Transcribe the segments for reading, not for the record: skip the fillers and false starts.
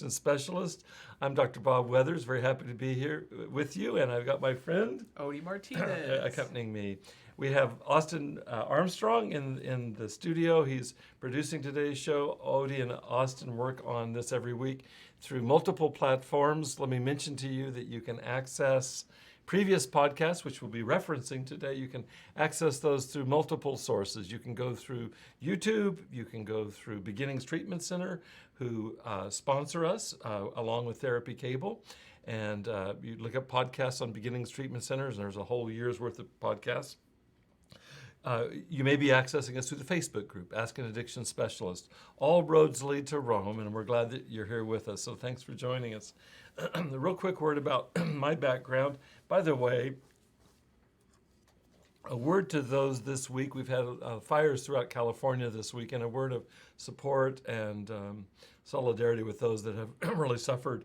addiction specialist. I'm Dr. Bob Weathers, very happy to be here with you, and I've got my friend Odie Martinez accompanying me. We have Austin Armstrong in the studio. He's producing today's show. Odie and Austin work on this every week through multiple platforms. Let me mention to you that you can access previous podcasts, which we'll be referencing today. You can access those through multiple sources. You can go through YouTube. You can go through Beginnings Treatment Center, who sponsor us along with Therapy Cable. And you look up podcasts on Beginnings Treatment Centers, and there's a whole year's worth of podcasts. You may be accessing us through the Facebook group, Ask an Addiction Specialist. All roads lead to Rome, and we're glad that you're here with us. So thanks for joining us. A real quick word about my background. By the way, a word to those this week. We've had fires throughout California this week, and a word of support and solidarity with those that have really suffered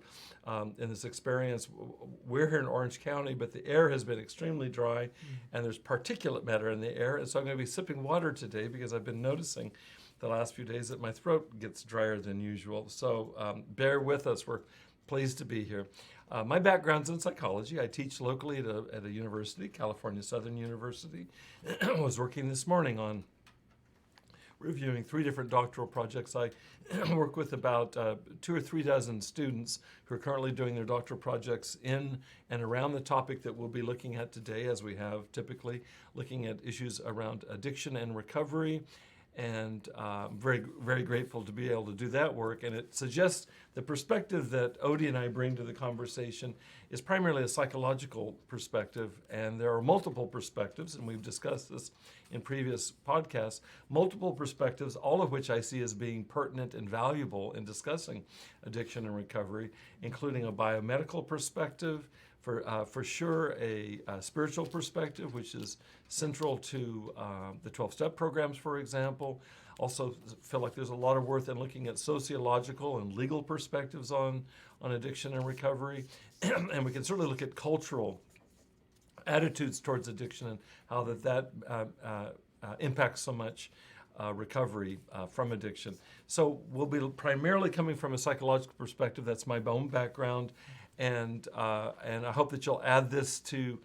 in this experience. We're here in Orange County, but the air has been extremely dry, and there's particulate matter in the air. And so I'm going to be sipping water today because I've been noticing the last few days that my throat gets drier than usual. So bear with us. We're pleased to be here. My background's in psychology. I teach locally at a university, California Southern University. I was working this morning on reviewing 3 different doctoral projects. I work with about 2 or 3 dozen students who are currently doing their doctoral projects in and around the topic that we'll be looking at today, as we have typically, looking at issues around addiction and recovery. And I'm very, very grateful to be able to do that work. And it suggests the perspective that Odie and I bring to the conversation is primarily a psychological perspective. And there are multiple perspectives, and we've discussed this in previous podcasts, multiple perspectives, all of which I see as being pertinent and valuable in discussing addiction and recovery, including a biomedical perspective, for sure a spiritual perspective, which is central to the 12-step programs, for example. Also feel like there's a lot of worth in looking at sociological and legal perspectives on addiction and recovery. And we can certainly look at cultural attitudes towards addiction and how that impacts so much recovery from addiction. So we'll be primarily coming from a psychological perspective. That's my own background. And I hope that you'll add this to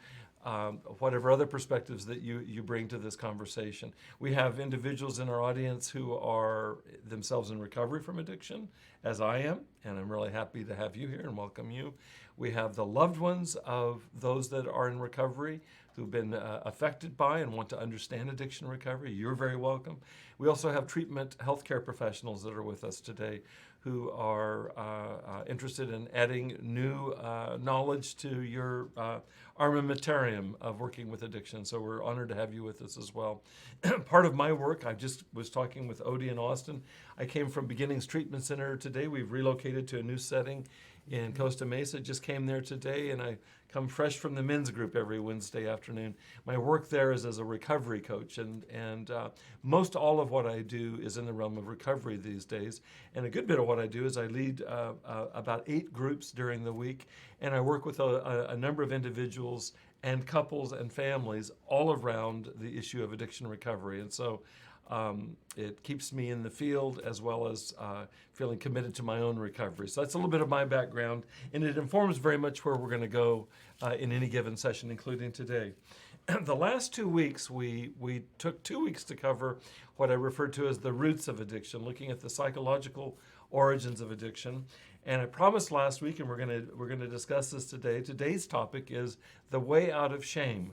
whatever other perspectives that you bring to this conversation. We have individuals in our audience who are themselves in recovery from addiction, as I am, and I'm really happy to have you here and welcome you. We have the loved ones of those that are in recovery who've been affected by and want to understand addiction recovery. You're very welcome. We also have treatment healthcare professionals that are with us today who are interested in adding new knowledge to your armamentarium of working with addiction. So we're honored to have you with us as well. Part of my work, I just was talking with Odie and Austin. I came from Beginnings Treatment Center today. We've relocated to a new setting in Costa Mesa. Just came there today, and I come fresh from the men's group every Wednesday afternoon. My work there is as a recovery coach, and most all of what I do is in the realm of recovery these days. And a good bit of what I do is I lead about 8 groups during the week, and I work with a number of individuals and couples and families all around the issue of addiction recovery. And so it keeps me in the field as well as feeling committed to my own recovery. So that's a little bit of my background, and it informs very much where we're going to go in any given session, including today. The last 2 weeks, we took 2 weeks to cover what I referred to as the roots of addiction, looking at the psychological origins of addiction. And I promised last week, and we're going to discuss this today. Today's topic is the way out of shame.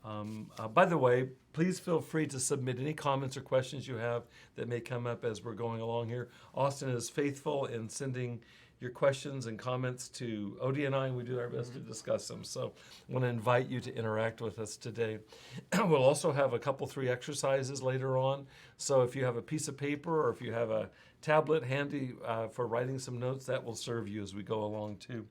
By the way, please feel free to submit any comments or questions you have that may come up as we're going along here. Austin is faithful in sending your questions and comments to Odie and I, and we do our best to discuss them. So I want to invite you to interact with us today. We'll also have a couple, 3 exercises later on. So if you have a piece of paper or if you have a tablet handy for writing some notes, that will serve you as we go along too.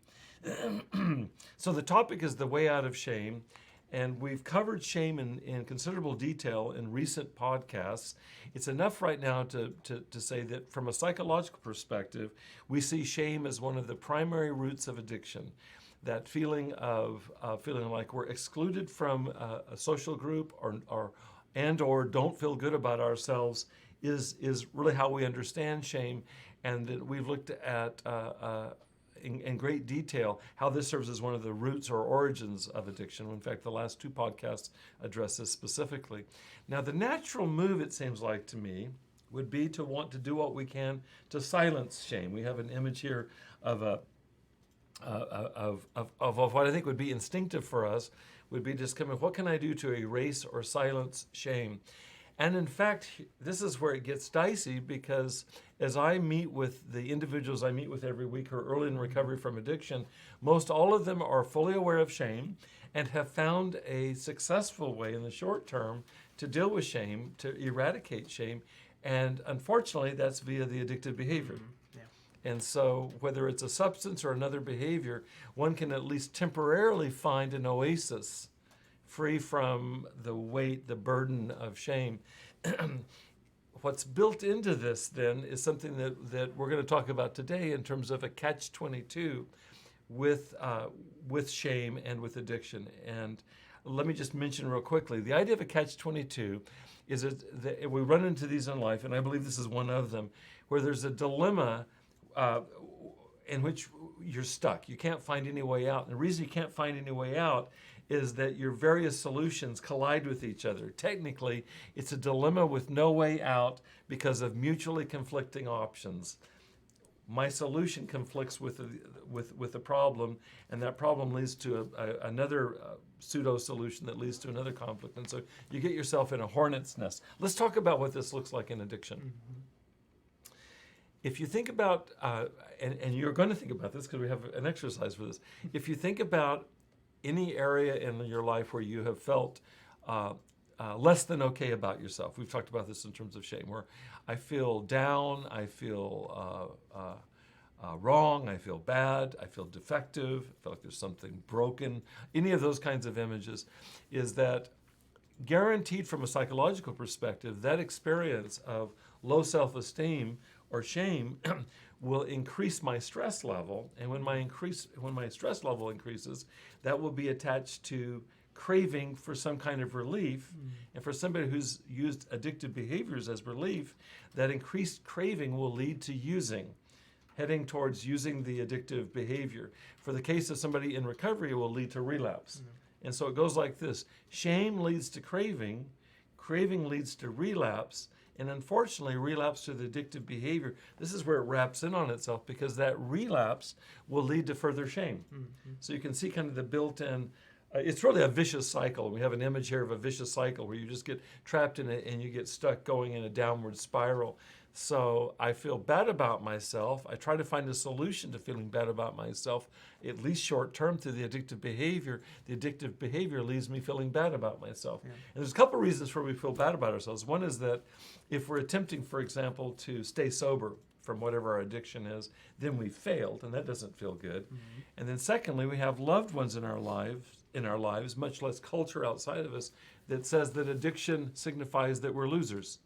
So the topic is the way out of shame. And we've covered shame in considerable detail in recent podcasts. It's enough right now to say that from a psychological perspective, we see shame as one of the primary roots of addiction. That feeling of feeling like we're excluded from a social group or don't feel good about ourselves is really how we understand shame. and that we've looked at in great detail how this serves as one of the roots or origins of addiction. In fact, the last 2 podcasts address this specifically. Now, the natural move, it seems like to me, would be to want to do what we can to silence shame. We have an image here of what I think would be instinctive for us, would be just coming, what can I do to erase or silence shame? And in fact, this is where it gets dicey, because as I meet with the individuals I meet with every week who are early in recovery from addiction, most all of them are fully aware of shame and have found a successful way in the short term to deal with shame, to eradicate shame. And unfortunately, that's via the addictive behavior. And so whether it's a substance or another behavior, one can at least temporarily find an oasis free from the weight, the burden of shame. What's built into this then is something that we're going to talk about today in terms of a catch-22 with shame and with addiction. And let me just mention real quickly, the idea of a catch-22 is that we run into these in life, and I believe this is one of them, where there's a dilemma in which you're stuck. You can't find any way out. And the reason you can't find any way out is that your various solutions collide with each other. Technically, it's a dilemma with no way out because of mutually conflicting options. My solution conflicts with the problem, and that problem leads to another pseudo solution that leads to another conflict. And so you get yourself in a hornet's nest. Let's talk about what this looks like in addiction. Mm-hmm. If you think about, and you're going to think about this because we have an exercise for this. If you think about any area in your life where you have felt less than okay about yourself. We've talked about this in terms of shame, where I feel down, I feel wrong, I feel bad, I feel defective, I feel like there's something broken. Any of those kinds of images, is that guaranteed from a psychological perspective, that experience of low self-esteem or shame will increase my stress level, and when my stress level increases, that will be attached to craving for some kind of relief. And for somebody who's used addictive behaviors as relief, that increased craving will lead to heading towards using the addictive behavior. For the case of somebody in recovery, it will lead to relapse. And so it goes like this: shame leads to craving leads to relapse, and unfortunately, relapse to the addictive behavior, this is where it wraps in on itself, because that relapse will lead to further shame. Mm-hmm. So you can see kind of the built-in, it's really a vicious cycle. We have an image here of a vicious cycle where you just get trapped in it and you get stuck going in a downward spiral. So I feel bad about myself. I try to find a solution to feeling bad about myself, at least short term, through the addictive behavior. The addictive behavior leaves me feeling bad about myself. Yeah. And there's a couple reasons where we feel bad about ourselves. One is that if we're attempting, for example, to stay sober from whatever our addiction is, then we failed, and that doesn't feel good. Mm-hmm. And then secondly, we have loved ones in our lives, much less culture outside of us, that says that addiction signifies that we're losers.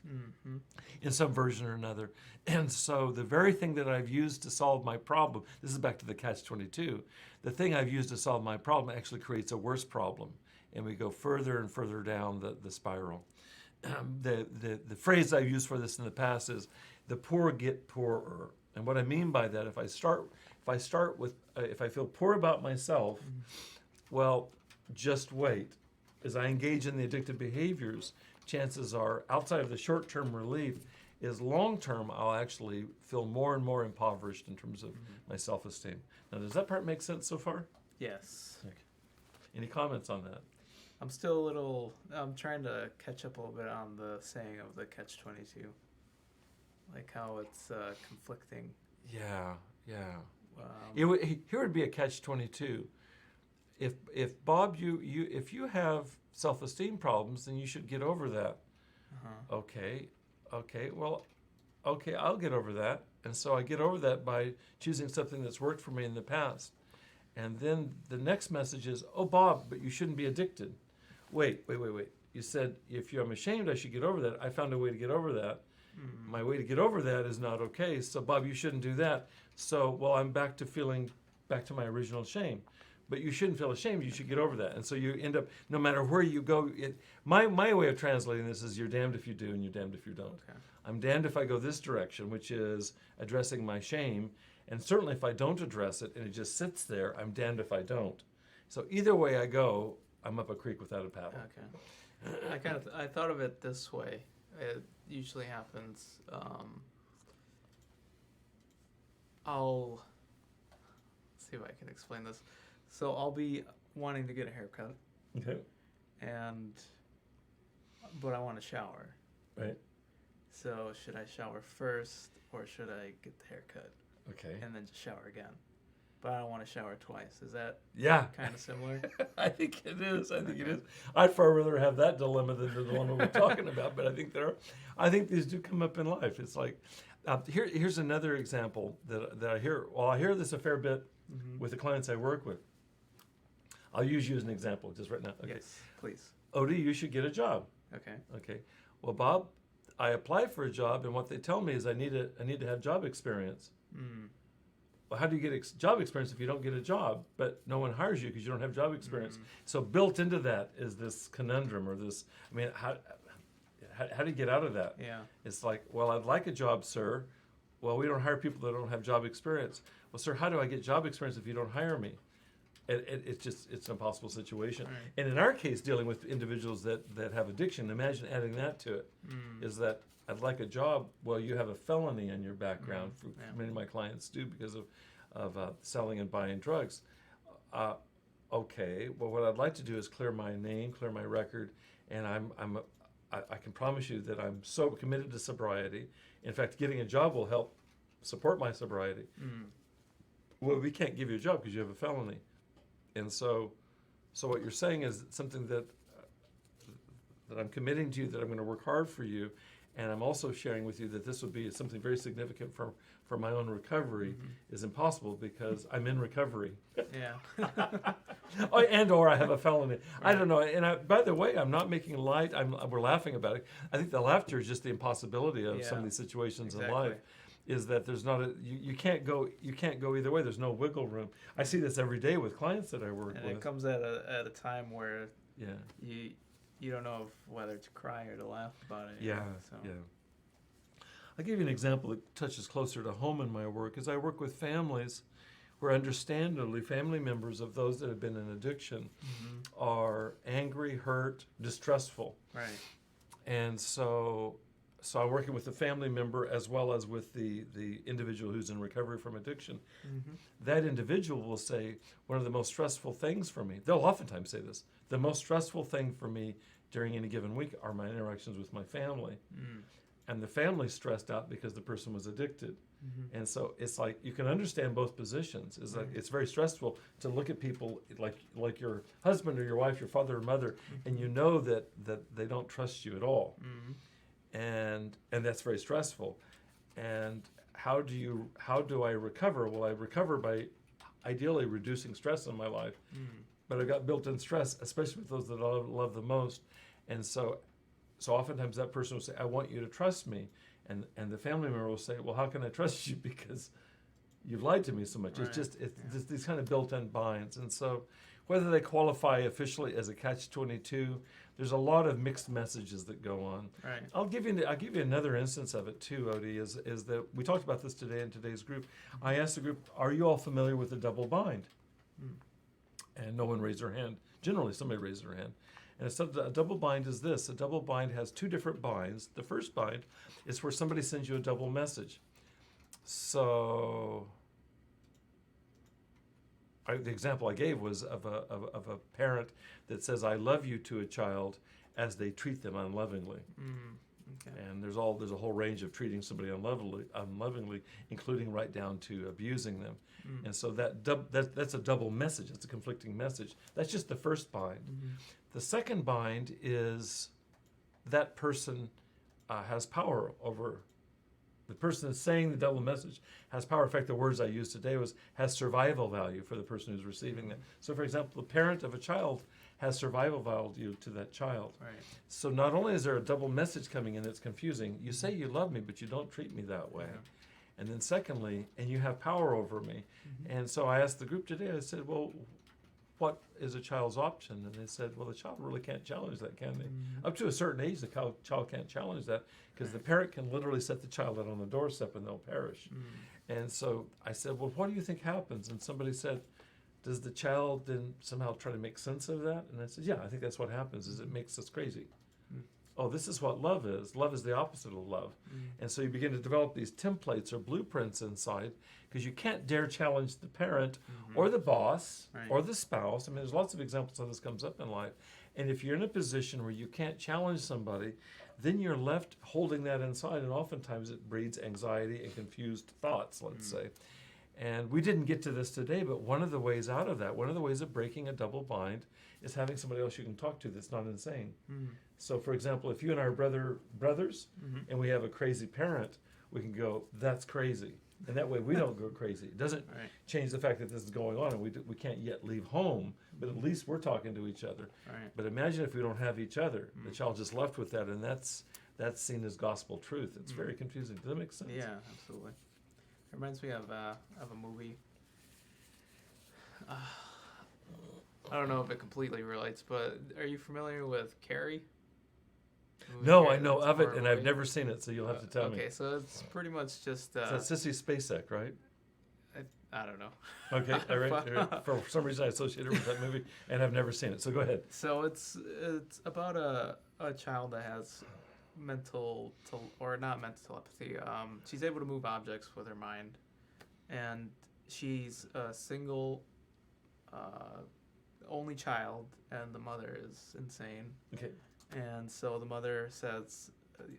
Mm-hmm. In some version or another. And so the very thing that I've used to solve my problem, this is back to the catch-22, the thing I've used to solve my problem actually creates a worse problem. And we go further and further down the spiral. The phrase I've used for this in the past is, the poor get poorer. And what I mean by that, if I feel poor about myself, well, just wait. As I engage in the addictive behaviors, chances are, outside of the short-term relief, is long-term, I'll actually feel more and more impoverished in terms of my self-esteem. Now, does that part make sense so far? Yes. Okay. Any comments on that? I'm trying to catch up a little bit on the saying of the catch-22. Like how it's conflicting. Yeah. Here would be a catch-22. If Bob, if you have self-esteem problems, then you should get over that. Uh-huh. Okay, I'll get over that. And so I get over that by choosing something that's worked for me in the past. And then the next message is, oh, Bob, but you shouldn't be addicted. Wait. You said, if I'm ashamed, I should get over that. I found a way to get over that. Mm-hmm. My way to get over that is not okay. So, Bob, you shouldn't do that. So, well, I'm back to my original shame. But you shouldn't feel ashamed. You should get over that. And so you end up, no matter where you go, my way of translating this is you're damned if you do and you're damned if you don't. Okay. I'm damned if I go this direction, which is addressing my shame. And certainly if I don't address it and it just sits there, I'm damned if I don't. So either way I go, I'm up a creek without a paddle. Okay. I thought of it this way. It usually happens. I'll see if I can explain this. So I'll be wanting to get a haircut, Okay. but I want to shower. Right. So should I shower first or should I get the haircut Okay. and then just shower again? But I don't want to shower twice. Is that Yeah. kind of similar? I think it is. I think it is. I'd far rather have that dilemma than the one we're talking about. But I think these do come up in life. It's like, here's another example that I hear. Well, I hear this a fair bit with the clients I work with. I'll use you as an example just right now. Okay. Yes, please. Odie, you should get a job. Okay. Okay. Well, Bob, I applied for a job, and what they tell me is I need to have job experience. Mm. Well, how do you get job experience if you don't get a job, but no one hires you because you don't have job experience? So built into that is this conundrum or this, I mean, how do you get out of that? Yeah. It's like, well, I'd like a job, sir. Well, we don't hire people that don't have job experience. Well, sir, how do I get job experience if you don't hire me? It's an impossible situation. Right. And in our case, dealing with individuals that have addiction, imagine adding that to it, is that I'd like a job. Well, you have a felony in your background. Many of my clients do because of selling and buying drugs. Okay, well, what I'd like to do is clear my name, clear my record, and I can promise you that I'm so committed to sobriety. In fact, getting a job will help support my sobriety. Well, we can't give you a job because you have a felony. And so what you're saying is something that I'm committing to you, that I'm going to work hard for you, and I'm also sharing with you that this would be something very significant for my own recovery is impossible because I'm in recovery. Yeah. or I have a felony. Right. I don't know. And by the way, I'm not making light. We're laughing about it. I think the laughter is just the impossibility of some of these situations in life. Is that there's not you can't go either way. There's no wiggle room. I see this every day with clients that I work with. And it comes at a time where yeah you don't know whether to cry or to laugh about it. Yeah, So. yeah. I'll give you an example that touches closer to home in my work. Is I work with families where, understandably, family members of those that have been in addiction are angry, hurt, distrustful. Right. And so I'm working with the family member as well as with the individual who's in recovery from addiction. That individual will say, one of the most stressful things for me, they'll oftentimes say this, the most stressful thing for me during any given week are my interactions with my family. And the family's stressed out because the person was addicted. And so it's like, you can understand both positions. It's like, it's very stressful to look at people like your husband or your wife, your father or mother, and you know that they don't trust you at all. And that's very stressful. And how do I recover? Well, I recover by ideally reducing stress in my life. But I've got built-in stress, especially with those that I love the most. And so oftentimes that person will say, I want you to trust me. And the family member will say, well, how can I trust you? Because you've lied to me so much. Right. It's just these kind of built-in binds. And so whether they qualify officially as a catch-22, there's a lot of mixed messages that go on. Right. I'll give you another instance of it too, Odie, is that we talked about this today in today's group. I asked the group, are you all familiar with the double bind? And no one raised their hand. Generally, somebody raised their hand. And a double bind is this. A double bind has two different binds. The first bind is where somebody sends you a double message. So the example I gave was of a parent that says, I love you to a child as they treat them unlovingly. Okay. And there's a whole range of treating somebody unlovingly, including right down to abusing them. And so that's a double message. It's a conflicting message. That's just the first bind. The second bind is that person has power over the person that's saying the double message has power. In fact, the words I used today has survival value for the person who's receiving them. So, for example, the parent of a child has survival value to that child. Right. So not only is there a double message coming in that's confusing, you say you love me, but you don't treat me that way. Yeah. And then secondly, and you have power over me. And so I asked the group today, I said, well, what is a child's option? And they said, well, the child really can't challenge that, can they? Up to a certain age, the child can't challenge that because the parent can literally set the child out on the doorstep and they'll perish. And so I said, well, what do you think happens? And somebody said, does the child then somehow try to make sense of that? And I said, yeah, I think that's what happens, is it makes us crazy. Oh, this is what love is. Love is the opposite of love. And so you begin to develop these templates or blueprints inside because you can't dare challenge the parent or the boss or the spouse. I mean, there's lots of examples how this comes up in life. And if you're in a position where you can't challenge somebody, then you're left holding that inside, and oftentimes it breeds anxiety and confused thoughts, let's say. And we didn't get to this today, but one of the ways out of that, one of the ways of breaking a double bind is having somebody else you can talk to that's not insane. So, for example, if you and I are brothers and we have a crazy parent, we can go, that's crazy. And that way we don't go crazy. It doesn't change the fact that this is going on and we can't yet leave home, but at least we're talking to each other. But imagine if we don't have each other. The child just left with that, and that's seen as gospel truth. It's very confusing. Does that make sense? Yeah, absolutely. It reminds me of a movie. I don't know if it completely relates, but are you familiar with Carrie? No, I know of it, and I've never seen it, so you'll have to tell me. Okay, so it's pretty much just... It's that Sissy Spacek, right? I don't know. Okay, all right. For some reason I associate it with that movie, and I've never seen it, so go ahead. So it's about a child that has not mental telepathy. She's able to move objects with her mind, and she's a single only child, and the mother is insane. Okay. And so the mother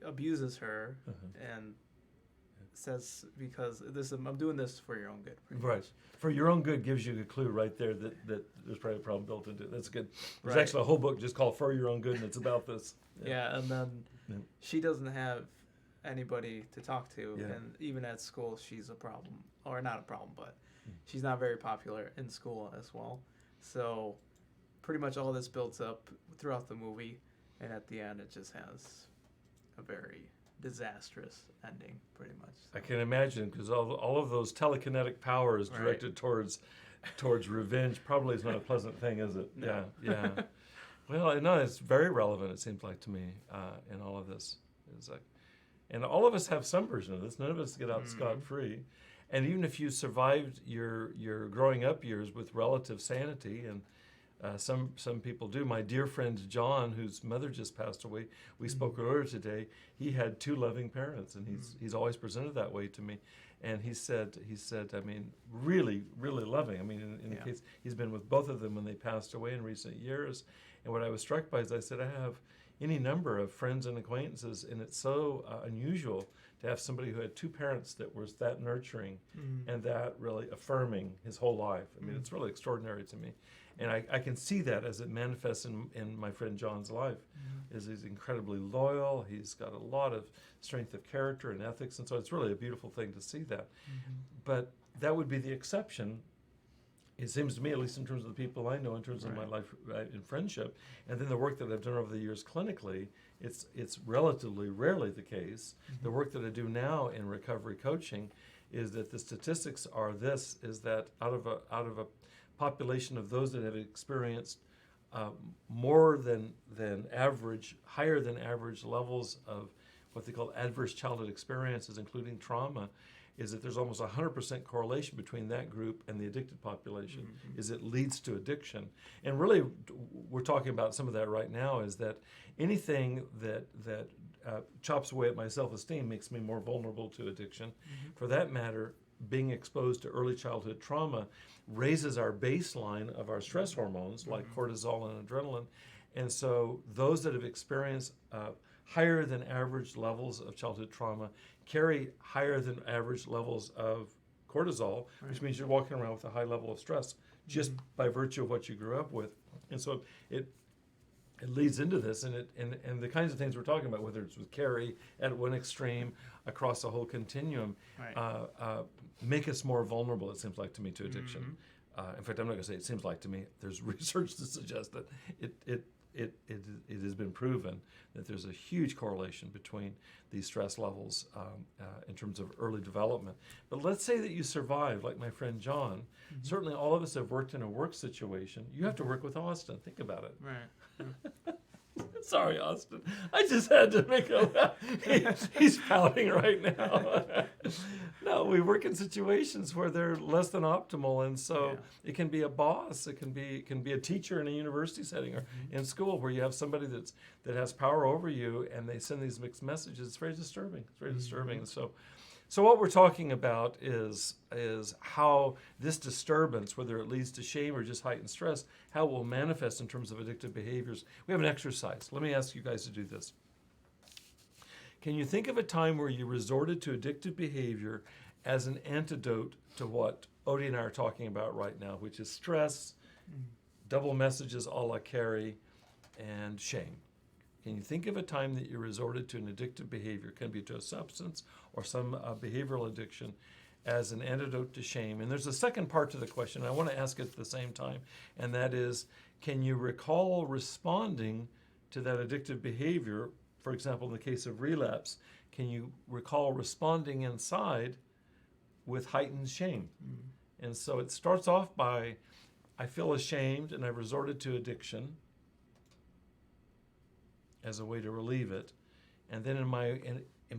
abuses her, and says, because I'm doing this for your own good. Right. For your own good gives you a clue right there that there's probably a problem built into it. That's good. There's actually a whole book just called For Your Own Good, and it's about this. Yeah, and then she doesn't have anybody to talk to, and even at school she's a problem, or not a problem, but she's not very popular in school as well. So pretty much all this builds up throughout the movie, and at the end it just has a very disastrous ending, pretty much. So. I can imagine, because all of those telekinetic powers directed towards revenge probably is not a pleasant thing, is it? No. Yeah. Well, no, it's very relevant, it seems like to me, in all of this. It's like, and all of us have some version of this. None of us get out scot-free. And even if you survived your growing up years with relative sanity, and some people do. My dear friend John, whose mother just passed away, we spoke earlier today. He had two loving parents, and he's always presented that way to me. And he said, I mean, really, really loving. I mean, in the case, he's been with both of them when they passed away in recent years. And what I was struck by is I said, I have any number of friends and acquaintances, and it's so unusual to have somebody who had two parents that was that nurturing and that really affirming his whole life. I mean, it's really extraordinary to me. And I can see that as it manifests in my friend John's life. Is he's incredibly loyal, he's got a lot of strength of character and ethics, and so it's really a beautiful thing to see that. But that would be the exception, it seems to me, at least in terms of the people I know, in terms of my life in friendship, and then the work that I've done over the years clinically, it's relatively rarely the case. The work that I do now in recovery coaching is that the statistics are this, is that out of a population of those that have experienced more than average, higher than average levels of what they call adverse childhood experiences, including trauma, is that there's almost 100% correlation between that group and the addicted population, is it leads to addiction. And really, we're talking about some of that right now, is that anything that chops away at my self-esteem makes me more vulnerable to addiction. For that matter, being exposed to early childhood trauma raises our baseline of our stress hormones like cortisol and adrenaline. And so those that have experienced higher than average levels of childhood trauma carry higher than average levels of cortisol, which means you're walking around with a high level of stress just by virtue of what you grew up with. And so it leads into this, and the kinds of things we're talking about, whether it's with Carrie at one extreme across the whole continuum, make us more vulnerable, it seems like to me, to addiction. In fact, I'm not going to say it seems like to me. There's research to suggest that it has been proven that there's a huge correlation between these stress levels in terms of early development. But let's say that you survive, like my friend John. Certainly all of us have worked in a work situation. You have to work with Austin. Think about it. Right. Sorry, Austin. I just had to make a he's pouting right now. No, we work in situations where they're less than optimal, and so it can be a boss, it can be a teacher in a university setting or in school where you have somebody that has power over you, and they send these mixed messages. It's very disturbing. It's very disturbing. And so what we're talking about is how this disturbance, whether it leads to shame or just heightened stress, how it will manifest in terms of addictive behaviors. We have an exercise. Let me ask you guys to do this. Can you think of a time where you resorted to addictive behavior as an antidote to what Odie and I are talking about right now, which is stress, double messages a la Carrie, and shame? Can you think of a time that you resorted to an addictive behavior? It can be to a substance or some behavioral addiction as an antidote to shame. And there's a second part to the question. I want to ask it at the same time, and that is, can you recall responding to that addictive behavior? For example, in the case of relapse, can you recall responding inside with heightened shame? And so it starts off by, I feel ashamed and I've resorted to addiction as a way to relieve it. And then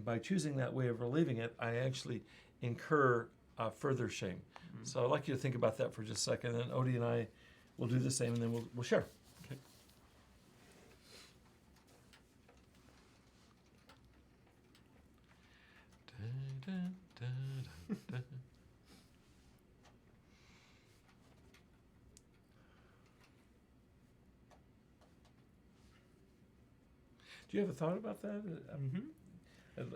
by choosing that way of relieving it, I actually incur further shame. So I'd like you to think about that for just a second. And then Odie and I will do the same, and then we'll share. Okay. Do you have a thought about that?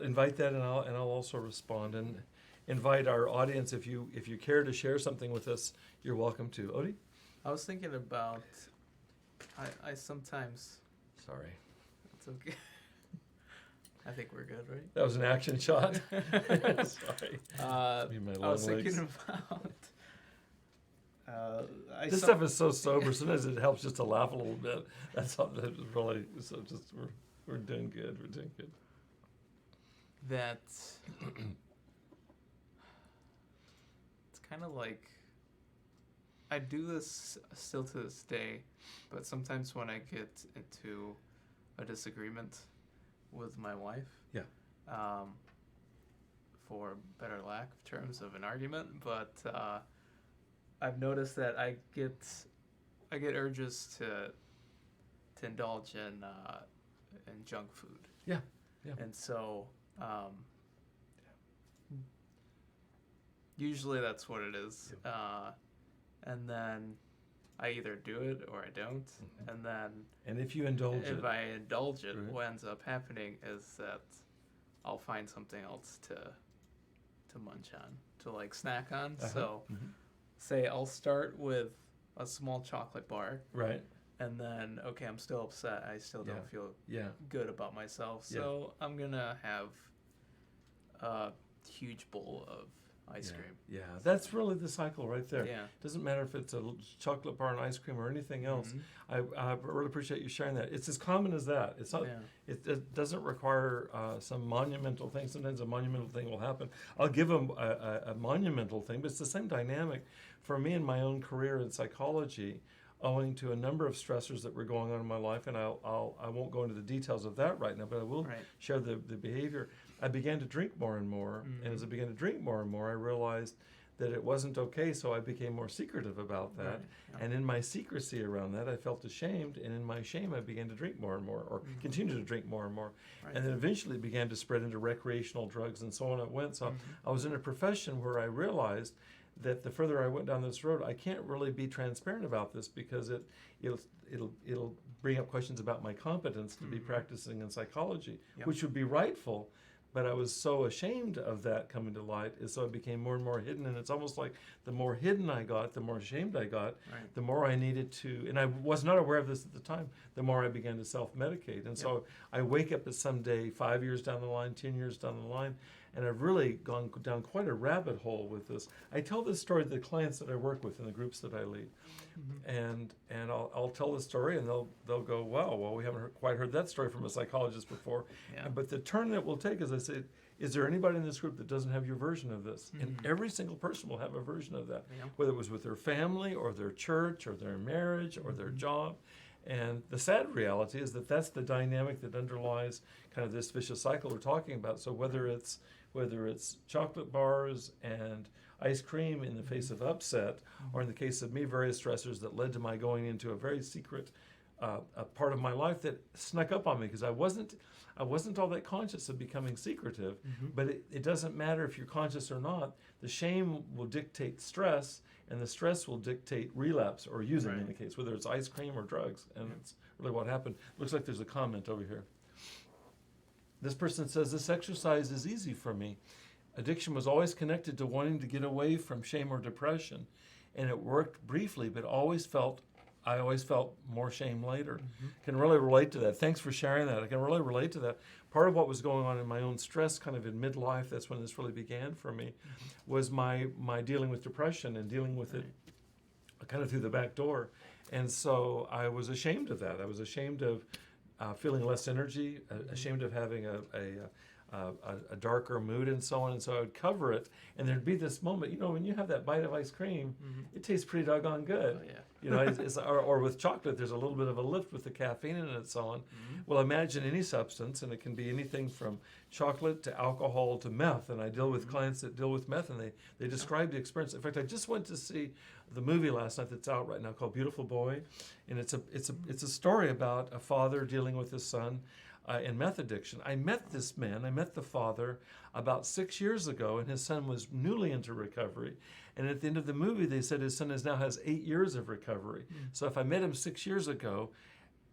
Invite that, and I'll also respond, and invite our audience, if you care to share something with us, you're welcome to. Odie? I was thinking about, I sometimes. Sorry. It's okay. I think we're good, right? That was an action shot. Sorry. I was thinking about. This stuff is so sober. Sometimes it helps just to laugh a little bit. That's something that really. So just we're doing good. We're doing good. That it's kind of like I do this still to this day, but sometimes when I get into a disagreement with my wife, for better lack of terms of an argument, but I've noticed that I get urges to indulge in junk food. Yeah. And so usually that's what it is. And then I either do it or I don't. And if you indulge if I indulge it, right, what ends up happening is that I'll find something else to munch on, to like snack on. So say I'll start with a small chocolate bar. Right. And then, okay, I'm still upset. I still don't feel good about myself. So I'm going to have a huge bowl of ice cream. Yeah, that's really the cycle right there. Yeah. Doesn't matter if it's a chocolate bar and ice cream or anything else. I really appreciate you sharing that. It's as common as that. It's not. It doesn't require some monumental thing. Sometimes a monumental thing will happen. I'll give them a monumental thing, but it's the same dynamic. For me in my own career in psychology, owing to a number of stressors that were going on in my life, and I won't go into the details of that right now, but I will share the behavior. I began to drink more and more, and as I began to drink more and more, I realized that it wasn't okay, so I became more secretive about that. And in my secrecy around that, I felt ashamed, and in my shame, I began to drink more and more, or continue to drink more and more. And then eventually it began to spread into recreational drugs, and so on it went. So I was in a profession where I realized that the further I went down this road, I can't really be transparent about this because it'll bring up questions about my competence to be practicing in psychology, which would be rightful. But I was so ashamed of that coming to light, and so it became more and more hidden. And it's almost like the more hidden I got, the more ashamed I got, the more I needed to, and I was not aware of this at the time, the more I began to self-medicate. And so I wake up at some day, 5 years down the line, 10 years down the line, and I've really gone down quite a rabbit hole with this. I tell this story to the clients that I work with in the groups that I lead, and I'll tell the story, and they'll go, wow, well, we haven't quite heard that story from a psychologist before. Yeah. But the turn that we'll take is I say, is there anybody in this group that doesn't have your version of this? And every single person will have a version of that, whether it was with their family or their church or their marriage or their job. And the sad reality is that that's the dynamic that underlies kind of this vicious cycle we're talking about. So whether it's chocolate bars and ice cream in the face of upset, or in the case of me, various stressors that led to my going into a very secret a part of my life that snuck up on me because I wasn't all that conscious of becoming secretive. But it doesn't matter if you're conscious or not. The shame will dictate stress, and the stress will dictate relapse or using in the case, whether it's ice cream or drugs. And it's really what happened. Looks like there's a comment over here. This person says, this exercise is easy for me. Addiction was always connected to wanting to get away from shame or depression, and it worked briefly, but I always felt more shame later. Can really relate to that. Thanks for sharing that. I can really relate to that. Part of what was going on in my own stress kind of in midlife, that's when this really began for me, was my dealing with depression and dealing with it kind of through the back door. And so I was ashamed of that. I was ashamed of feeling less energy, ashamed of having a darker mood and so on, and so I would cover it, and there'd be this moment, when you have that bite of ice cream, it tastes pretty doggone good. Oh, yeah. Or with chocolate, there's a little bit of a lift with the caffeine in it and so on. Well, imagine any substance, and it can be anything from chocolate to alcohol to meth, and I deal with clients that deal with meth, and they describe the experience. In fact, I just went to see the movie last night that's out right now called Beautiful Boy, and it's a story about a father dealing with his son in meth addiction. I met the father about 6 years ago, and his son was newly into recovery. And at the end of the movie, they said his son now has 8 years of recovery. So if I met him 6 years ago,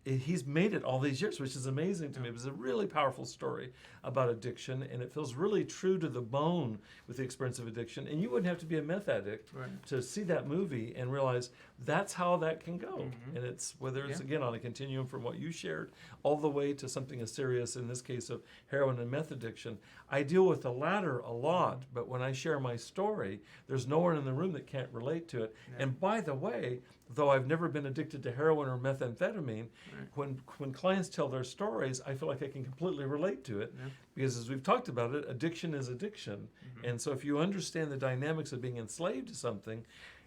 he's made it all these years, which is amazing to me. It was a really powerful story about addiction, and it feels really true to the bone with the experience of addiction. And you wouldn't have to be a meth addict to see that movie and realize that's how that can go. And it's whether it's, again, on a continuum from what you shared all the way to something as serious, in this case of heroin and meth addiction. I deal with the latter a lot, but when I share my story, there's no one in the room that can't relate to it. And by the way, though I've never been addicted to heroin or methamphetamine, when clients tell their stories, I feel like I can completely relate to it. Because as we've talked about it, addiction is addiction. And so if you understand the dynamics of being enslaved to something,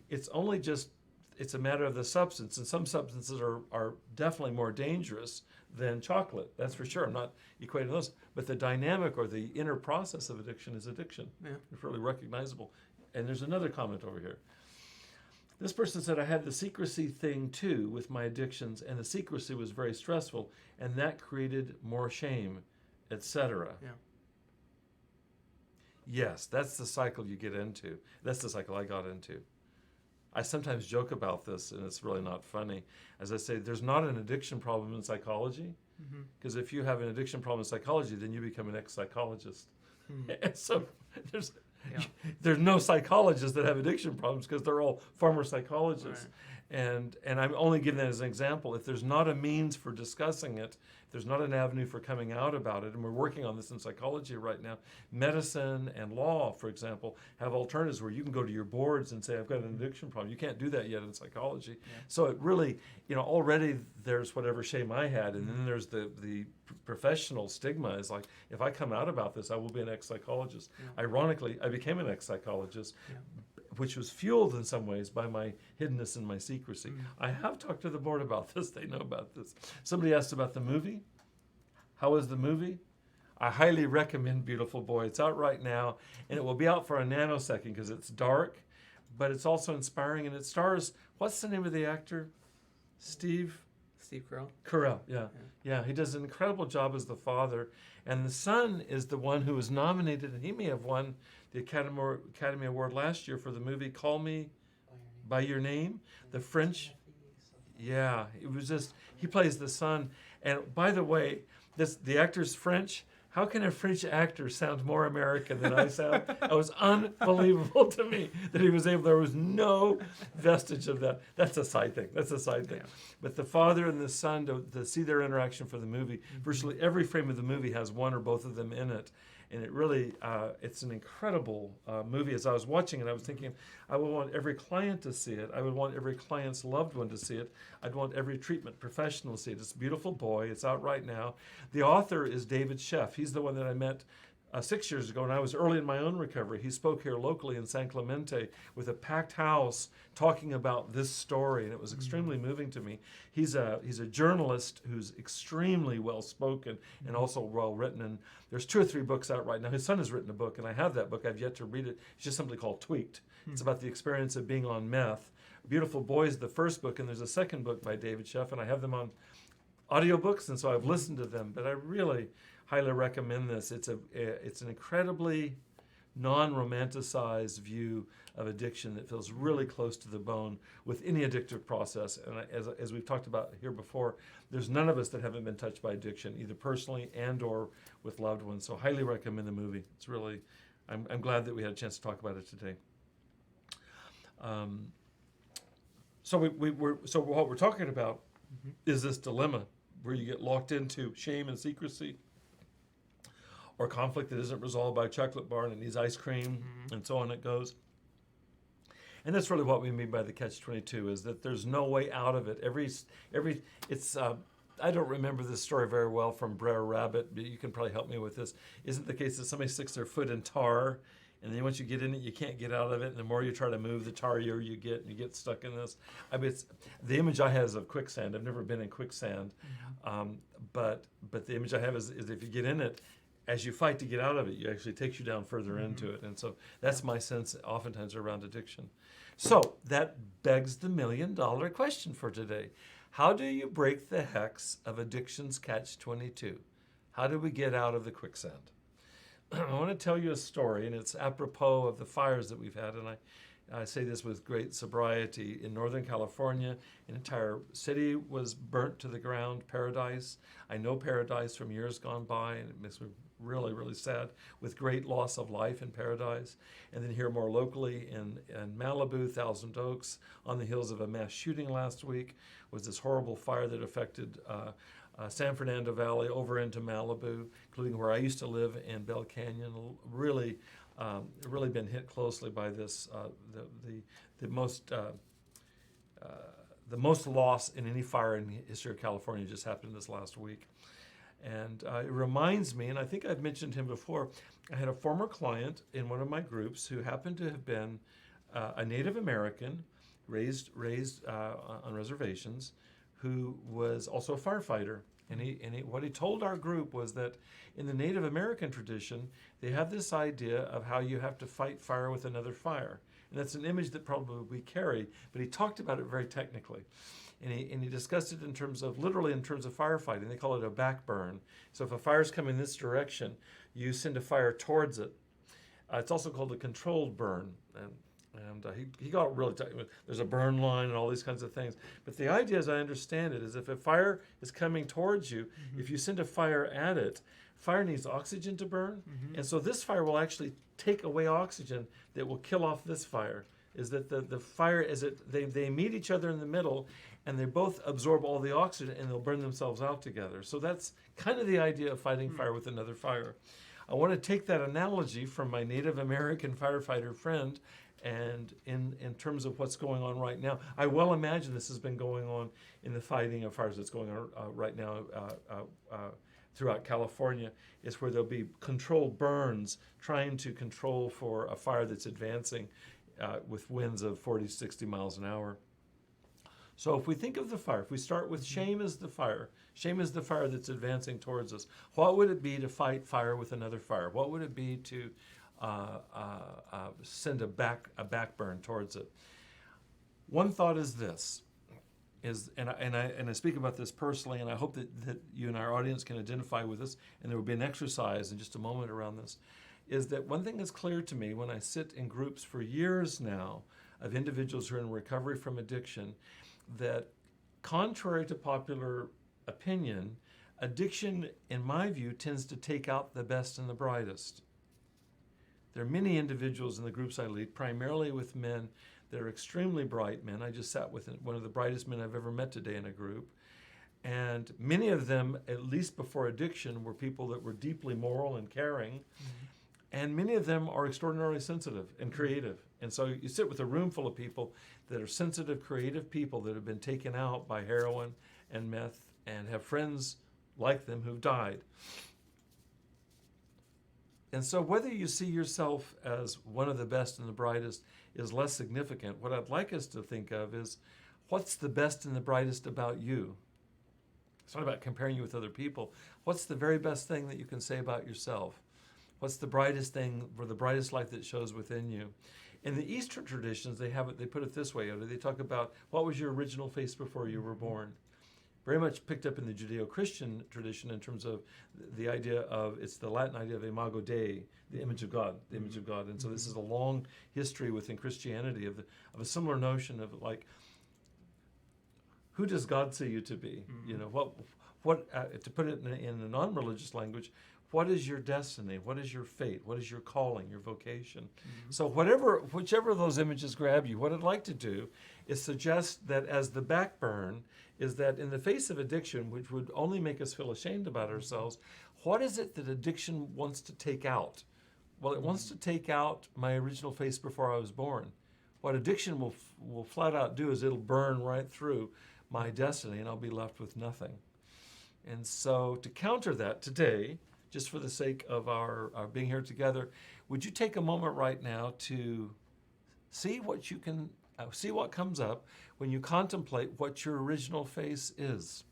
it's a matter of the substance. And some substances are definitely more dangerous than chocolate. That's for sure. I'm not equating those. But the dynamic or the inner process of addiction is addiction. It's really recognizable. And there's another comment over here. This person said, I had the secrecy thing too with my addictions, and the secrecy was very stressful, and that created more shame, etc. Yes, that's the cycle you get into. That's the cycle I got into. I sometimes joke about this, and it's really not funny. As I say, there's not an addiction problem in psychology, because if you have an addiction problem in psychology, then you become an ex-psychologist. And so there's no psychologists that have addiction problems because they're all former psychologists. And I'm only giving that as an example. If there's not a means for discussing it, if there's not an avenue for coming out about it, and we're working on this in psychology right now, medicine and law, for example, have alternatives where you can go to your boards and say, I've got an addiction problem. You can't do that yet in psychology. So it really, already there's whatever shame I had, and then there's the professional stigma is like, if I come out about this, I will be an ex-psychologist. Ironically, I became an ex-psychologist, which was fueled in some ways by my hiddenness and my secrecy. I have talked to the board about this. They know about this. Somebody asked about the movie. How was the movie? I highly recommend Beautiful Boy. It's out right now, and it will be out for a nanosecond because it's dark, but it's also inspiring, and it stars, what's the name of the actor? Steve Carell, yeah. He does an incredible job as the father, and the son is the one who was nominated, and he may have won the Academy Award last year for the movie Call Me by Your Name. The French, it was just, he plays the son, and by the way, the actor's French. how can a French actor sound more American than I sound? It was unbelievable to me that he was able, there was no vestige of that. That's a side thing. Yeah. But the father and the son, to see their interaction for the movie, virtually every frame of the movie has one or both of them in it. And it really, it's an incredible movie. As I was watching it, I was thinking, I would want every client to see it. I would want every client's loved one to see it. I'd want every treatment professional to see it. It's a beautiful boy. It's out right now. The author is David Sheff. He's the one that I met 6 years ago, and I was early in my own recovery. He spoke here locally in San Clemente with a packed house talking about this story, and it was extremely moving to me. He's a journalist who's extremely well-spoken and also well-written, and there's 2 or 3 books out right now. His son has written a book, and I have that book. I've yet to read it. It's just simply called Tweaked. It's about the experience of being on meth. Beautiful Boy is the first book, and there's a second book by David Sheff, and I have them on audiobooks, and so I've listened to them, but I really highly recommend this. It's an incredibly non-romanticized view of addiction that feels really close to the bone with any addictive process. And as we've talked about here before, there's none of us that haven't been touched by addiction, either personally and or with loved ones. So highly recommend the movie. It's really, I'm glad that we had a chance to talk about it today. So what we're talking about is this dilemma where you get locked into shame and secrecy, or conflict that isn't resolved by a chocolate bar and needs ice cream, and so on it goes. And that's really what we mean by the catch-22, is that there's no way out of it. I don't remember this story very well from Brer Rabbit, but you can probably help me with this. Isn't the case that somebody sticks their foot in tar, and then once you get in it, you can't get out of it, and the more you try to move, the tarrier you get, and you get stuck in this. I mean, the image I have is of quicksand. I've never been in quicksand, but the image I have is if you get in it, as you fight to get out of it, it actually takes you down further into it. And so that's my sense oftentimes around addiction. So that begs the $1 million question for today. How do you break the hex of addiction's catch-22? How do we get out of the quicksand? I want to tell you a story, and it's apropos of the fires that we've had, and I say this with great sobriety. In Northern California, an entire city was burnt to the ground, Paradise. I know Paradise from years gone by, and it makes me really, really sad, with great loss of life in Paradise. And then here more locally in Malibu, Thousand Oaks, on the heels of a mass shooting last week, was this horrible fire that affected San Fernando Valley over into Malibu, including where I used to live in Bell Canyon. Really been hit closely by this, the most loss in any fire in the history of California just happened this last week. And it reminds me, and I think I've mentioned him before, I had a former client in one of my groups who happened to have been a Native American, raised on reservations, who was also a firefighter. And what he told our group was that in the Native American tradition, they have this idea of how you have to fight fire with another fire. And that's an image that probably we carry, but he talked about it very technically. And he discussed it literally in terms of firefighting. They call it a backburn. So if a fire's coming this direction, you send a fire towards it. It's also called a controlled burn. And he got really tight. There's a burn line and all these kinds of things. But the idea, as I understand it, is if a fire is coming towards you, if you send a fire at it, fire needs oxygen to burn. And so this fire will actually take away oxygen that will kill off this fire. Is that the fire, they meet each other in the middle, and they both absorb all the oxygen, and they'll burn themselves out together. So that's kind of the idea of fighting fire with another fire. I want to take that analogy from my Native American firefighter friend, and in terms of what's going on right now, I well imagine this has been going on in the fighting of fires that's going on right now throughout California, is where there'll be controlled burns, trying to control for a fire that's advancing with winds of 40, 60 miles an hour. So if we think of the fire, if we start with shame as the fire that's advancing towards us, what would it be to fight fire with another fire? What would it be to send a backburn towards it? One thought is this, and I speak about this personally, and I hope that you and our audience can identify with this, and there will be an exercise in just a moment around this, is that one thing is clear to me when I sit in groups for years now of individuals who are in recovery from addiction, that contrary to popular opinion, addiction, in my view, tends to take out the best and the brightest. There are many individuals in the groups I lead, primarily with men that are extremely bright men. I just sat with one of the brightest men I've ever met today in a group. And many of them, at least before addiction, were people that were deeply moral and caring. Mm-hmm. And many of them are extraordinarily sensitive and creative. And so you sit with a room full of people that are sensitive, creative people that have been taken out by heroin and meth and have friends like them who've died. And so whether you see yourself as one of the best and the brightest is less significant. What I'd like us to think of is, what's the best and the brightest about you? It's not about comparing you with other people. What's the very best thing that you can say about yourself? What's the brightest thing, or the brightest light that shows within you? In the Eastern traditions, they put it this way. They talk about, what was your original face before you were born? Very much picked up in the Judeo-Christian tradition in terms of the idea of, it's the Latin idea of imago Dei, the image of God, the image of God. And so this is a long history within Christianity of a similar notion of, like, who does God see you to be? Mm-hmm. You know, what to put it in a non-religious language, what is your destiny? What is your fate? What is your calling, your vocation? Mm-hmm. So whichever of those images grab you, what I'd like to do is suggest that as the backburn is that in the face of addiction, which would only make us feel ashamed about ourselves, what is it that addiction wants to take out? Well, it wants to take out my original face before I was born. What addiction will flat out do is it'll burn right through my destiny and I'll be left with nothing. And so to counter that today, just for the sake of our being here together, would you take a moment right now to see what you can, see what comes up when you contemplate what your original face is?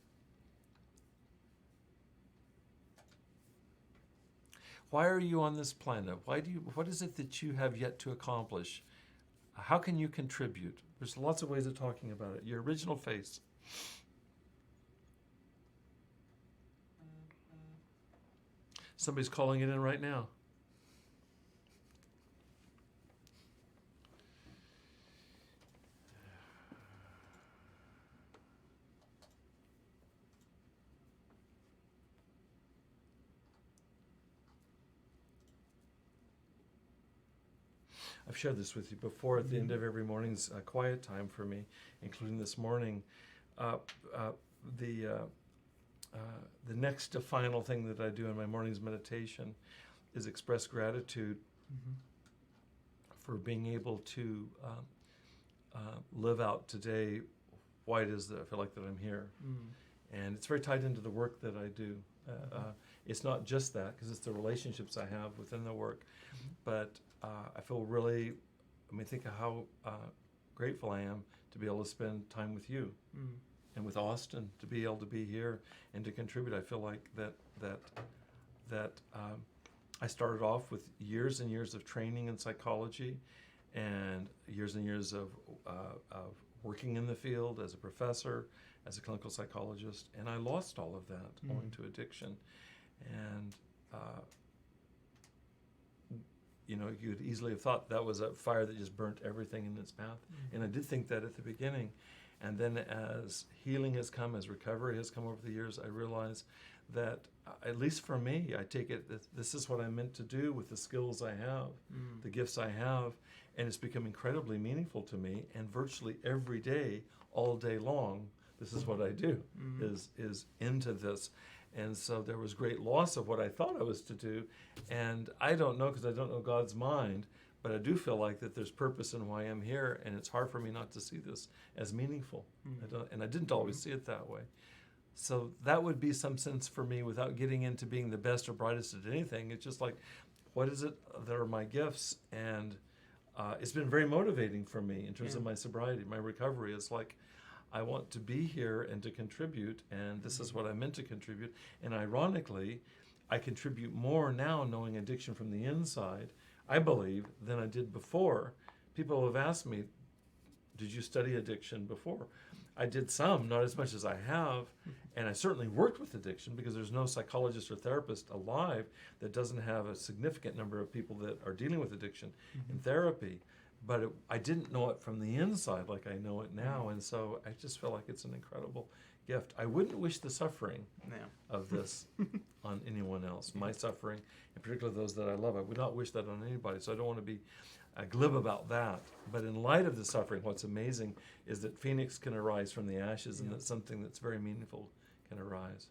Why are you on this planet? What is it that you have yet to accomplish? How can you contribute? There's lots of ways of talking about it. Your original face. Somebody's calling it in right now. I've shared this with you before. At the end of every morning's quiet time for me, including this morning, the next to final thing that I do in my morning's meditation is express gratitude for being able to live out today why it is that I feel like that I'm here. And it's very tied into the work that I do. It's not just that, because it's the relationships I have within the work, but I feel really, think of how grateful I am to be able to spend time with you. And with Austin, to be able to be here and to contribute. I feel like that I started off with years and years of training in psychology and years of working in the field as a professor, as a clinical psychologist, and I lost all of that owing to addiction. And you could easily have thought that was a fire that just burnt everything in its path. And I did think that at the beginning. And then as healing has come, as recovery has come over the years, I realize that, at least for me, I take it that this is what I'm meant to do with the skills I have, the gifts I have, and it's become incredibly meaningful to me. And virtually every day, all day long, this is what I do, is into this. And so there was great loss of what I thought I was to do. And I don't know, because I don't know God's mind, but I do feel like that there's purpose in why I'm here, and it's hard for me not to see this as meaningful. I didn't always see it that way. So that would be some sense for me, without getting into being the best or brightest at anything. It's just like, what is it that are my gifts? And it's been very motivating for me in terms of my sobriety, my recovery. It's like, I want to be here and to contribute, and this is what I'm meant to contribute. And ironically, I contribute more now knowing addiction from the inside, I believe, than I did before. People have asked me, did you study addiction before? I did some, not as much as I have, and I certainly worked with addiction, because there's no psychologist or therapist alive that doesn't have a significant number of people that are dealing with addiction in therapy. But I didn't know it from the inside like I know it now, and so I just feel like it's an incredible gift. I wouldn't wish the suffering Yeah. of this on anyone else. My suffering, and particularly those that I love, I would not wish that on anybody. So I don't want to be glib about that. But in light of the suffering, what's amazing is that Phoenix can arise from the ashes, and that something that's very meaningful can arise.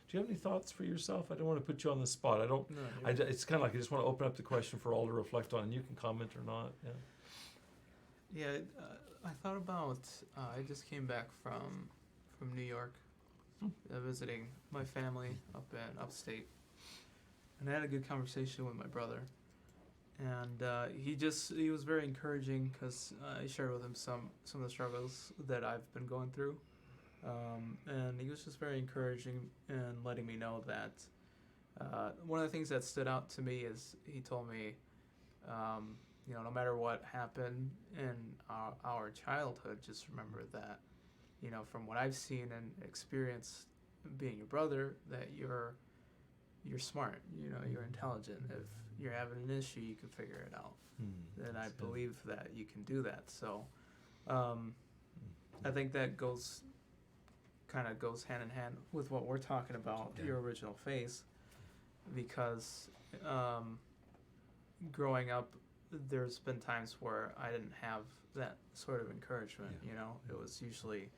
Do you have any thoughts for yourself? I don't want to put you on the spot. I don't. No, It's kind of like I just want to open up the question for all to reflect on. You can comment or not. Yeah. Yeah, I thought about. I just came back from New York, visiting my family up in upstate, and I had a good conversation with my brother, and he was very encouraging because I shared with him some of the struggles that I've been going through, and he was just very encouraging and letting me know that one of the things that stood out to me is he told me. No matter what happened in our childhood, just remember that, from what I've seen and experienced being your brother, that you're smart, you're intelligent. If you're having an issue, you can figure it out. And I believe that you can do that. So I think that kind of goes hand in hand with what we're talking about, your original face, because growing up, there's been times where I didn't have that sort of encouragement. It was usually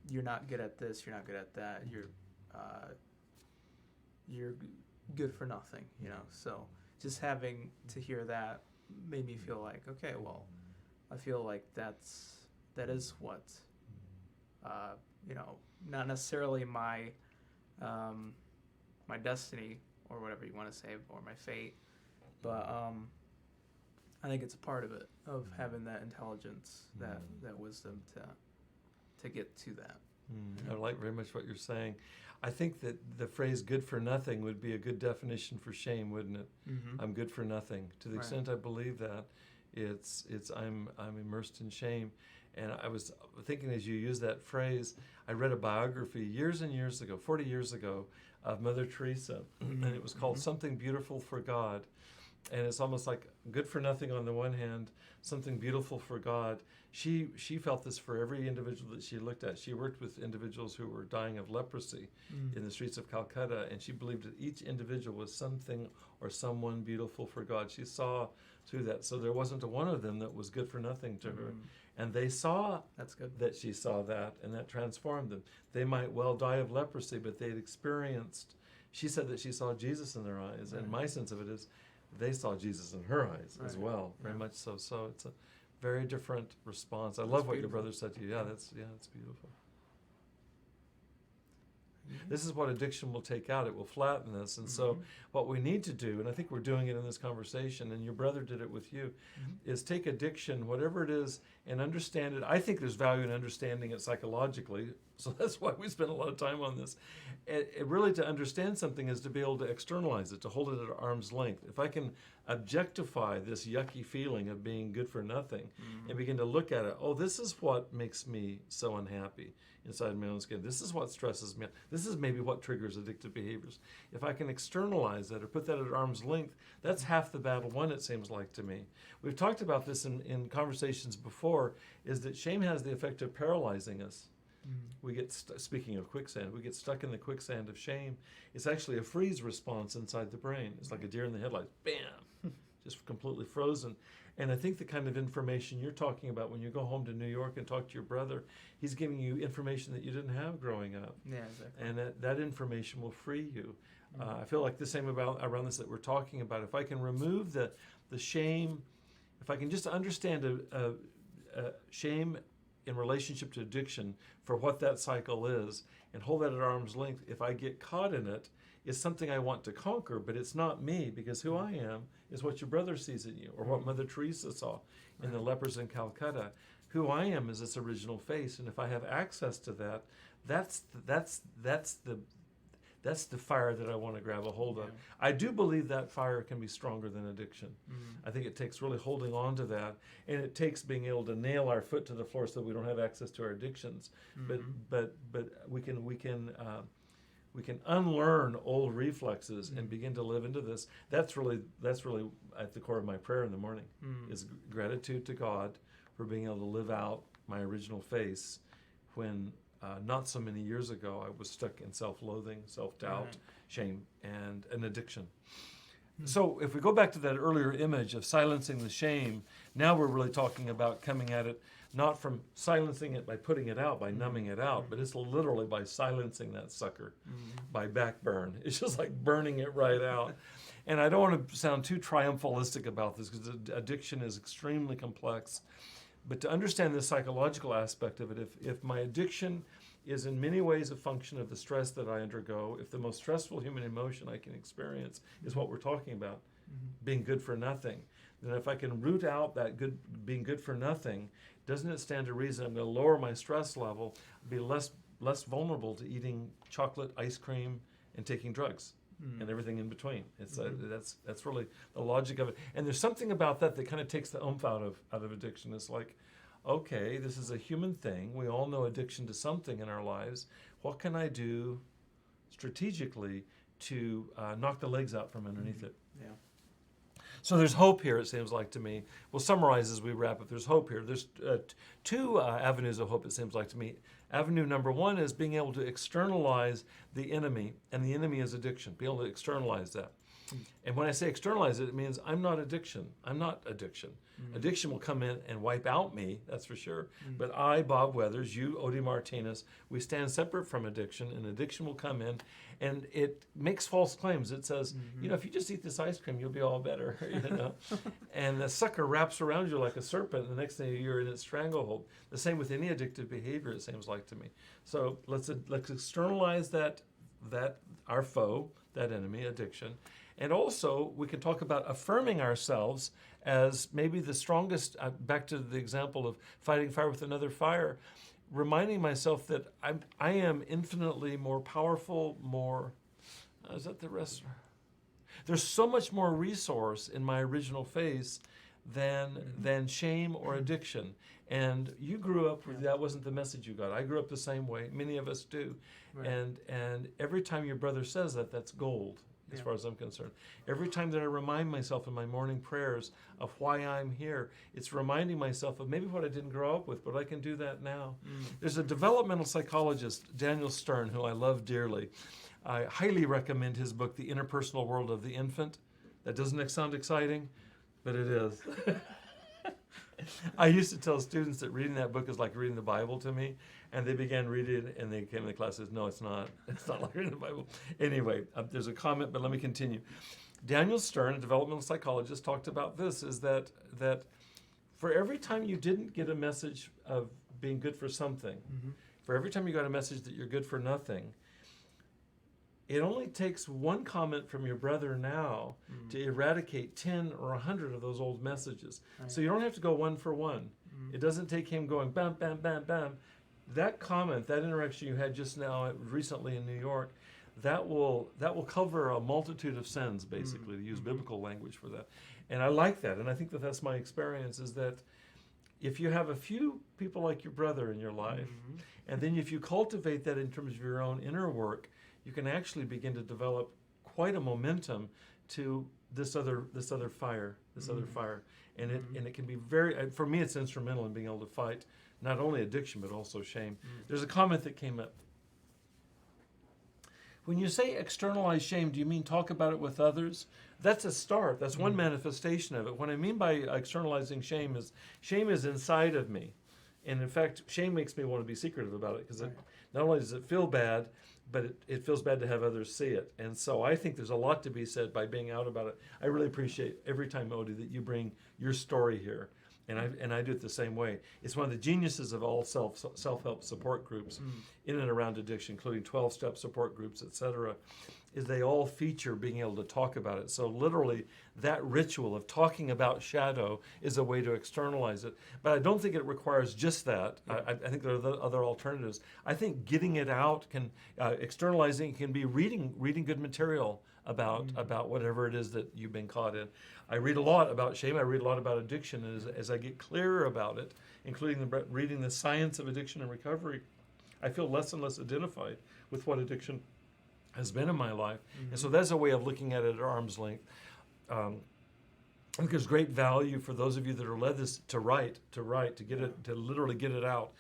you're not good at this, you're not good at that, you're good for nothing. So just having to hear that made me feel like, okay, well, I feel like that is what not necessarily my my destiny or whatever you want to say, or my fate. But I think it's a part of it, of having that intelligence, that wisdom to get to that. I like very much what you're saying. I think that the phrase "good for nothing" would be a good definition for shame, wouldn't it? I'm good for nothing. To the extent I believe that, it's I'm immersed in shame. And I was thinking as you use that phrase, I read a biography years and years ago, 40 years ago, of Mother Teresa, and it was called "Something Beautiful for God." And it's almost like good for nothing on the one hand, something beautiful for God. She felt this for every individual that she looked at. She worked with individuals who were dying of leprosy in the streets of Calcutta, and she believed that each individual was something or someone beautiful for God. She saw through that. So there wasn't a one of them that was good for nothing to her. And they saw that she saw that, and that transformed them. They might well die of leprosy, but they had experienced, she said that she saw Jesus in their eyes, and my sense of it is they saw Jesus in her eyes as well, very much so. So it's a very different response. I love what your brother said to you. That's beautiful. This is what addiction will take out. It will flatten this. And so what we need to do, and I think we're doing it in this conversation, and your brother did it with you, is take addiction, whatever it is, and understand it. I think there's value in understanding it psychologically, so that's why we spend a lot of time on this. It really, to understand something is to be able to externalize it, to hold it at arm's length. If I can objectify this yucky feeling of being good for nothing and begin to look at it, oh, this is what makes me so unhappy inside my own skin. This is what stresses me out. This is maybe what triggers addictive behaviors. If I can externalize that or put that at arm's length, that's half the battle won, it seems like to me. We've talked about this in conversations before, is that shame has the effect of paralyzing us. We get, speaking of quicksand, we get stuck in the quicksand of shame. It's actually a freeze response inside the brain. It's like a deer in the headlights, bam, just completely frozen. And I think the kind of information you're talking about when you go home to New York and talk to your brother, he's giving you information that you didn't have growing up. Yeah, exactly. And that information will free you. I feel like the same around this that we're talking about. If I can remove the shame, if I can just understand shame in relationship to addiction for what that cycle is and hold that at arm's length, if I get caught in it, it's something I want to conquer, but it's not me, because who I am is what your brother sees in you, or what Mother Teresa saw in the lepers in Calcutta. Who I am is its original face, and if I have access to that, that's the fire that I want to grab a hold of. I do believe that fire can be stronger than addiction. I think it takes really holding on to that, and it takes being able to nail our foot to the floor so we don't have access to our addictions. But we can unlearn old reflexes and begin to live into this. That's really at the core of my prayer in the morning, is gratitude to God for being able to live out my original face when not so many years ago I was stuck in self-loathing, self-doubt, shame, and an addiction. So if we go back to that earlier image of silencing the shame, now we're really talking about coming at it not from silencing it by putting it out, by numbing it out, but it's literally by silencing that sucker, by backburn. It's just like burning it right out. And I don't want to sound too triumphalistic about this because addiction is extremely complex. But to understand the psychological aspect of it, if my addiction is in many ways a function of the stress that I undergo, if the most stressful human emotion I can experience is what we're talking about, being good for nothing, then if I can root out that being good for nothing, doesn't it stand to reason I'm going to lower my stress level, be less vulnerable to eating chocolate, ice cream, and taking drugs? And everything in between. It's that's really the logic of it. And there's something about that kind of takes the oomph out of addiction. It's like, okay, this is a human thing. We all know addiction to something in our lives. What can I do strategically to knock the legs out from underneath it? Yeah. So there's hope here, it seems like to me. We'll summarize as we wrap up. There's hope here. There's two avenues of hope, it seems like to me. Avenue number one is being able to externalize the enemy, and the enemy is addiction. Be able to externalize that. And when I say externalize it, it means I'm not addiction. I'm not addiction. Addiction will come in and wipe out me, that's for sure. But I, Bob Weathers, you, Odie Martinez, we stand separate from addiction, and addiction will come in, and it makes false claims. It says, if you just eat this ice cream, you'll be all better, And the sucker wraps around you like a serpent, and the next thing you're in its stranglehold. The same with any addictive behavior, it seems like to me. So let's externalize that our foe, that enemy, addiction. And also, we can talk about affirming ourselves as maybe the strongest, back to the example of fighting fire with another fire, reminding myself that I am infinitely more powerful, is that the rest? There's so much more resource in my original face than shame or addiction. And you grew up with that wasn't the message you got. I grew up the same way. Many of us do. Right. And every time your brother says that, that's gold. As far as I'm concerned. Every time that I remind myself in my morning prayers of why I'm here, it's reminding myself of maybe what I didn't grow up with, but I can do that now. There's a developmental psychologist, Daniel Stern, who I love dearly. I highly recommend his book, The Interpersonal World of the Infant. That doesn't sound exciting, but it is. I used to tell students that reading that book is like reading the Bible to me, and they began reading it, and they came to the class and said, no, it's not. It's not like reading the Bible. Anyway, there's a comment, but let me continue. Daniel Stern, a developmental psychologist, talked about this, is that for every time you didn't get a message of being good for something, for every time you got a message that you're good for nothing, it only takes one comment from your brother now to eradicate 10 or 100 of those old messages. Right. So you don't have to go one for one. It doesn't take him going bam, bam, bam, bam. That comment, that interaction you had just now, recently in New York, that will cover a multitude of sins, basically, to use biblical language for that. And I like that, and I think that that's my experience, is that if you have a few people like your brother in your life, and then if you cultivate that in terms of your own inner work, you can actually begin to develop quite a momentum to this other fire, and it can be very, for me, it's instrumental in being able to fight not only addiction but also shame. There's a comment that came up. When you say externalize shame, do you mean talk about it with others? That's a start. That's one manifestation of it. What I mean by externalizing shame is inside of me, and in fact, shame makes me want to be secretive about it because not only does it feel bad, but it feels bad to have others see it. And so I think there's a lot to be said by being out about it. I really appreciate every time, Odie, that you bring your story here. And I do it the same way. It's one of the geniuses of all self-help support groups in and around addiction, including 12-step support groups, etc., is they all feature being able to talk about it. So literally, that ritual of talking about shadow is a way to externalize it. But I don't think it requires just that. I think there are other alternatives. I think getting it out externalizing can be reading good material about whatever it is that you've been caught in. I read a lot about shame. I read a lot about addiction. And as I get clearer about it, including reading the science of addiction and recovery, I feel less and less identified with what addiction has been in my life. And so that's a way of looking at it at arm's length. And think there's great value for those of you that are led this to write, to get it, to literally get it out.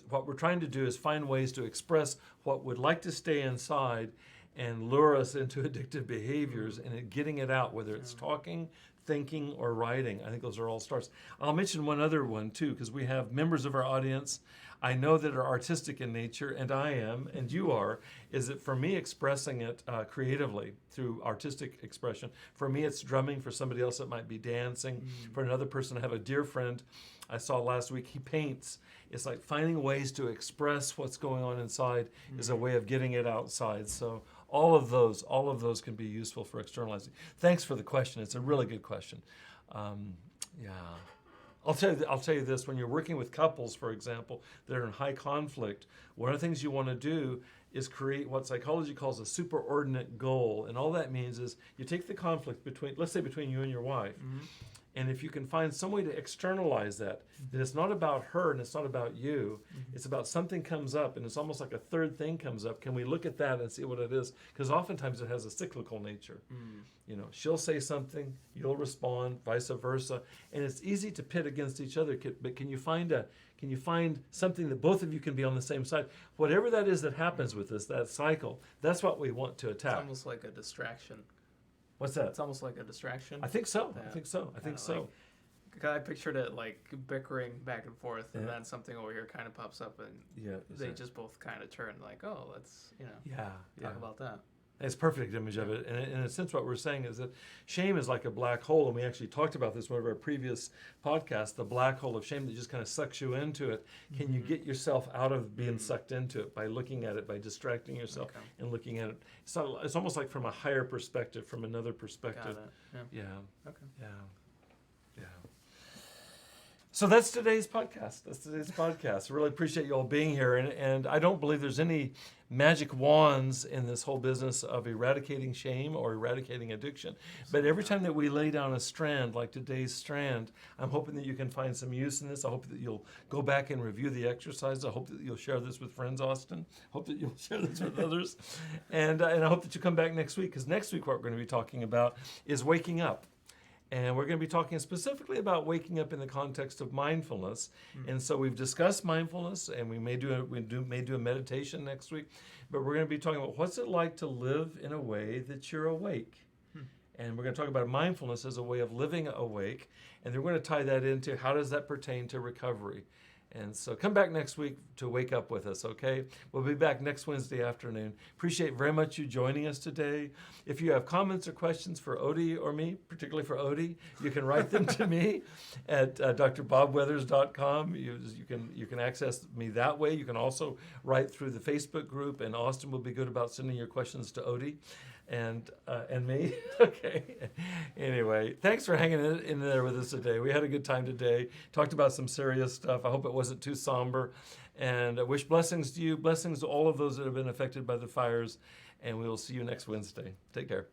What we're trying to do is find ways to express what would like to stay inside and lure us into addictive behaviors, and getting it out, whether it's talking, thinking, or writing. I think those are all starts. I'll mention one other one too, because we have members of our audience I know that are artistic in nature, and I am, and you are, is that for me expressing it creatively through artistic expression. For me it's drumming, for somebody else it might be dancing, for another person. I have a dear friend I saw last week, he paints. It's like finding ways to express what's going on inside is a way of getting it outside. So all of those can be useful for externalizing. Thanks for the question. It's a really good question. Yeah. I'll tell you this, when you're working with couples, for example, that are in high conflict, one of the things you want to do is create what psychology calls a superordinate goal. And all that means is you take the conflict between, let's say between you and your wife, and if you can find some way to externalize that it's not about her and it's not about you, it's about something comes up, and it's almost like a third thing comes up. Can we look at that and see what it is? Because oftentimes it has a cyclical nature. You know, she'll say something, you'll respond, vice versa, and it's easy to pit against each other. But can you find something that both of you can be on the same side? Whatever that is that happens with this, that cycle, that's what we want to attack. It's almost like a distraction. What's that? It's almost like a distraction. I think so. Yeah. I think so. Like, I pictured it like bickering back and forth, and then something over here kind of pops up, and they just both kind of turn like, oh, let's talk about that. It's a perfect image of it. And in a sense, what we're saying is that shame is like a black hole. And we actually talked about this in one of our previous podcasts, the black hole of shame that just kind of sucks you into it. Can you get yourself out of being sucked into it by looking at it, by distracting yourself and looking at it? It's almost like from a higher perspective, from another perspective. Got it. Yeah. Okay. Yeah. So that's today's podcast. I really appreciate you all being here. And I don't believe there's any magic wands in this whole business of eradicating shame or eradicating addiction. But every time that we lay down a strand, like today's strand, I'm hoping that you can find some use in this. I hope that you'll go back and review the exercise. I hope that you'll share this with friends, Austin. I hope that you'll share this with others. And I hope that you come back next week, because next week what we're going to be talking about is waking up. And we're going to be talking specifically about waking up in the context of mindfulness. And so we've discussed mindfulness, and we may do a meditation next week. But we're going to be talking about what's it like to live in a way that you're awake. And we're going to talk about mindfulness as a way of living awake. And then we're going to tie that into how does that pertain to recovery. And so come back next week to wake up with us, okay? We'll be back next Wednesday afternoon. Appreciate very much you joining us today. If you have comments or questions for Odie or me, particularly for Odie, you can write them to me at drbobweathers.com. You can access me that way. You can also write through the Facebook group, and Austin will be good about sending your questions to Odie and me. Okay. Anyway, thanks for hanging in there with us today. We had a good time today. Talked about some serious stuff. I hope it wasn't too somber. And I wish blessings to you, blessings to all of those that have been affected by the fires. And we will see you next Wednesday. Take care.